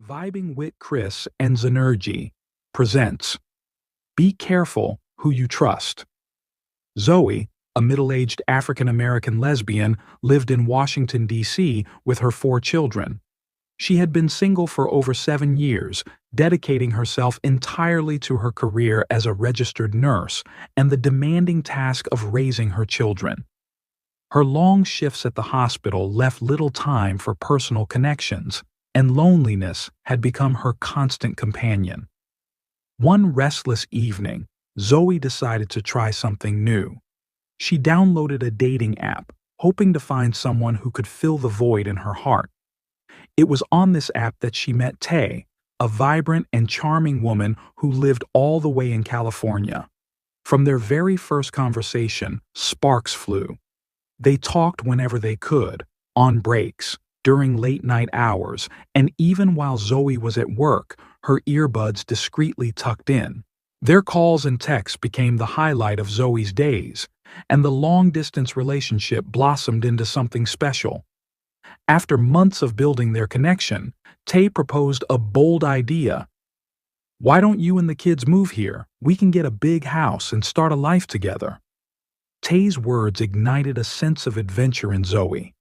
Vibing with Chris and Zenergy presents Be Careful Who You Trust. Zoe, a middle-aged African-American lesbian, lived in Washington, D.C. with her 4 children. She had been single for over 7 years, dedicating herself entirely to her career as a registered nurse and the demanding task of raising her children. Her long shifts at the hospital left little time for personal connections, and loneliness had become her constant companion. One restless evening, Zoe decided to try something new. She downloaded a dating app, hoping to find someone who could fill the void in her heart. It was on this app that she met Tay, a vibrant and charming woman who lived all the way in California. From their very first conversation, sparks flew. They talked whenever they could, on breaks, during late-night hours, and even while Zoe was at work, her earbuds discreetly tucked in. Their calls and texts became the highlight of Zoe's days, and the long-distance relationship blossomed into something special. After months of building their connection, Tay proposed a bold idea. "Why don't you and the kids move here? We can get a big house and start a life together." Tay's words ignited a sense of adventure in Zoe.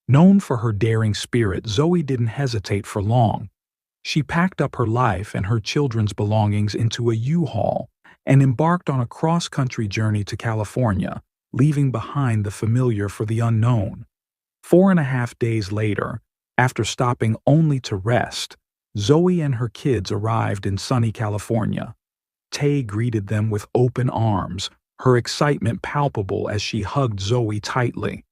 Known for her daring spirit, Zoe didn't hesitate for long. She packed up her life and her children's belongings into a U-Haul and embarked on a cross-country journey to California, leaving behind the familiar for the unknown. 4.5 days later, after stopping only to rest, Zoe and her kids arrived in sunny California. Tay greeted them with open arms, her excitement palpable as she hugged Zoe tightly.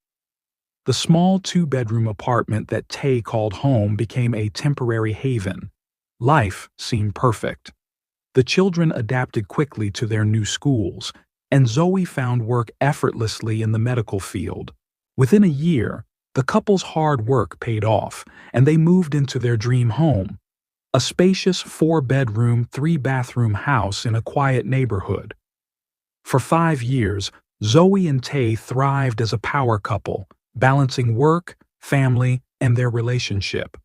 The small 2-bedroom apartment that Tay called home became a temporary haven. Life seemed perfect. The children adapted quickly to their new schools, and Zoe found work effortlessly in the medical field. Within a year, the couple's hard work paid off, and they moved into their dream home, a spacious 4-bedroom, 3-bathroom house in a quiet neighborhood. For 5 years, Zoe and Tay thrived as a power couple, balancing work, family, and their relationship.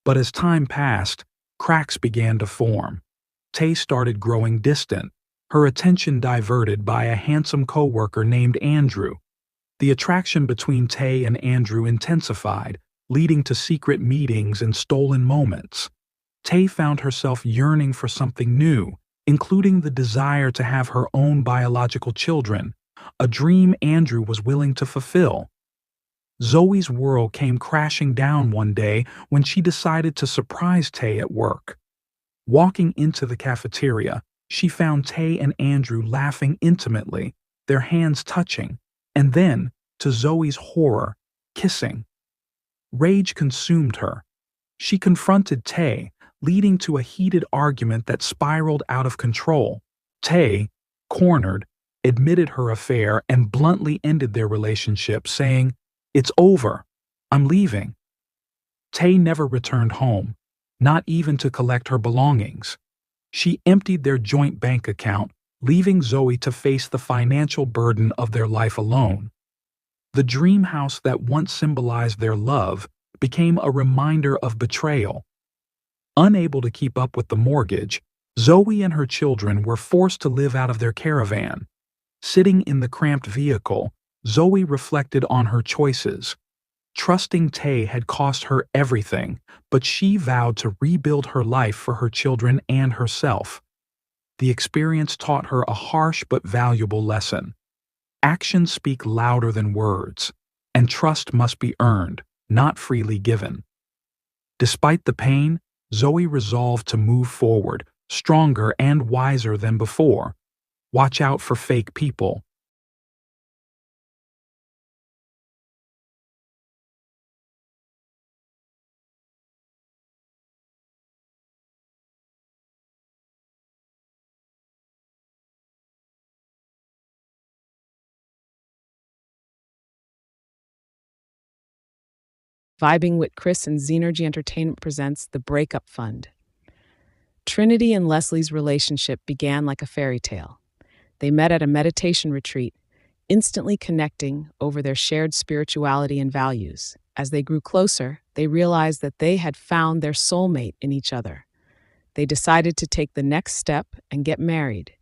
But as time passed, cracks began to form. Tay started growing distant, her attention diverted by a handsome coworker named Andrew. The attraction between Tay and Andrew intensified, leading to secret meetings and stolen moments. Tay found herself yearning for something new, including the desire to have her own biological children, a dream Andrew was willing to fulfill. Zoe's world came crashing down one day when she decided to surprise Tay at work. Walking into the cafeteria, she found Tay and Andrew laughing intimately, their hands touching, and then, to Zoe's horror, kissing. Rage consumed her. She confronted Tay, leading to a heated argument that spiraled out of control. Tay, cornered, admitted her affair and bluntly ended their relationship, saying, "It's over. I'm leaving." Tay never returned home, not even to collect her belongings. She emptied their joint bank account, leaving Zoe to face the financial burden of their life alone. The dream house that once symbolized their love became a reminder of betrayal. Unable to keep up with the mortgage, Zoe and her children were forced to live out of their caravan. Sitting in the cramped vehicle, Zoe reflected on her choices. Trusting Tay had cost her everything, but she vowed to rebuild her life for her children and herself. The experience taught her a harsh but valuable lesson. Actions speak louder than words, and trust must be earned, not freely given. Despite the pain, Zoe resolved to move forward, stronger and wiser than before. Watch out for fake people. Vibing with Chris and Zenergy Entertainment presents The Breakup Fund. Trinity and Leslie's relationship began like a fairy tale. They met at a meditation retreat, instantly connecting over their shared spirituality and values. As they grew closer, they realized that they had found their soulmate in each other. They decided to take the next step and get married,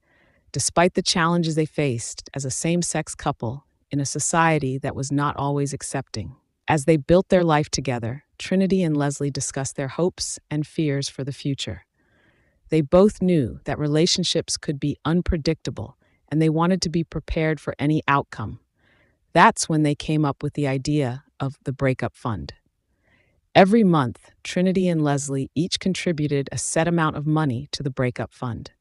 despite the challenges they faced as a same-sex couple in a society that was not always accepting. As they built their life together, Trinity and Leslie discussed their hopes and fears for the future. They both knew that relationships could be unpredictable, and they wanted to be prepared for any outcome. That's when they came up with the idea of the breakup fund. Every month, Trinity and Leslie each contributed a set amount of money to the breakup fund.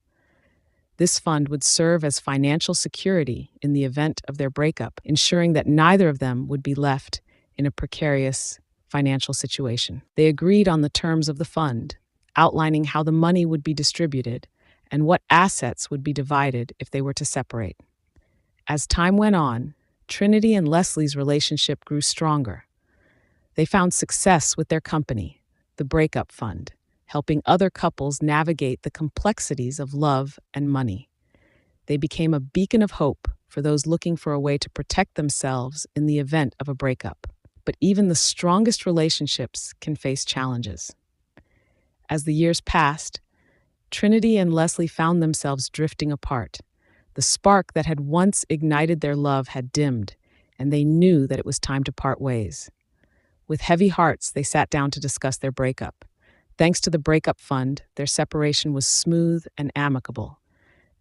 This fund would serve as financial security in the event of their breakup, ensuring that neither of them would be left in a precarious financial situation. They agreed on the terms of the fund, outlining how the money would be distributed and what assets would be divided if they were to separate. As time went on, Trinity and Leslie's relationship grew stronger. They found success with their company, the Breakup Fund, helping other couples navigate the complexities of love and money. They became a beacon of hope for those looking for a way to protect themselves in the event of a breakup. But even the strongest relationships can face challenges. As the years passed, Trinity and Leslie found themselves drifting apart. The spark that had once ignited their love had dimmed, and they knew that it was time to part ways. With heavy hearts, they sat down to discuss their breakup. Thanks to the Breakup Fund, their separation was smooth and amicable.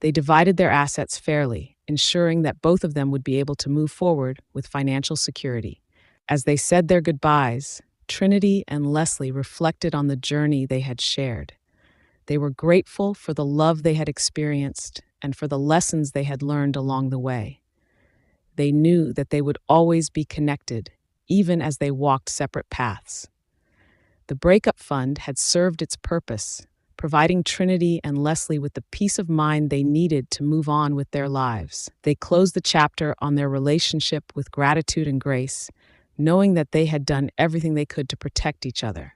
They divided their assets fairly, ensuring that both of them would be able to move forward with financial security. As they said their goodbyes, Trinity and Leslie reflected on the journey they had shared. They were grateful for the love they had experienced and for the lessons they had learned along the way. They knew that they would always be connected, even as they walked separate paths. The Breakup Fund had served its purpose, providing Trinity and Leslie with the peace of mind they needed to move on with their lives. They closed the chapter on their relationship with gratitude and grace, knowing that they had done everything they could to protect each other.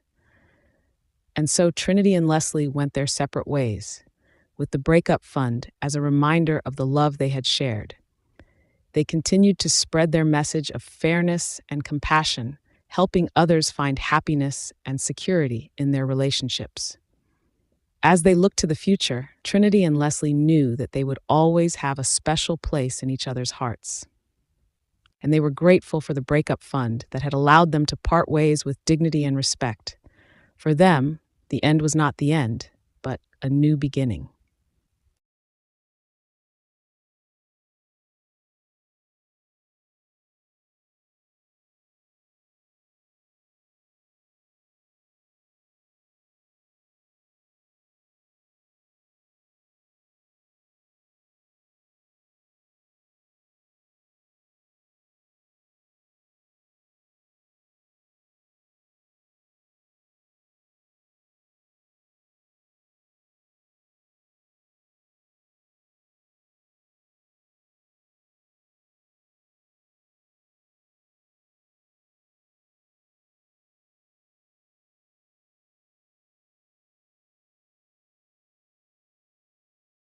And so Trinity and Leslie went their separate ways, with the Breakup Fund as a reminder of the love they had shared. They continued to spread their message of fairness and compassion, helping others find happiness and security in their relationships. As they looked to the future, Trinity and Leslie knew that they would always have a special place in each other's hearts. And they were grateful for the Breakup Fund that had allowed them to part ways with dignity and respect. For them, the end was not the end, but a new beginning.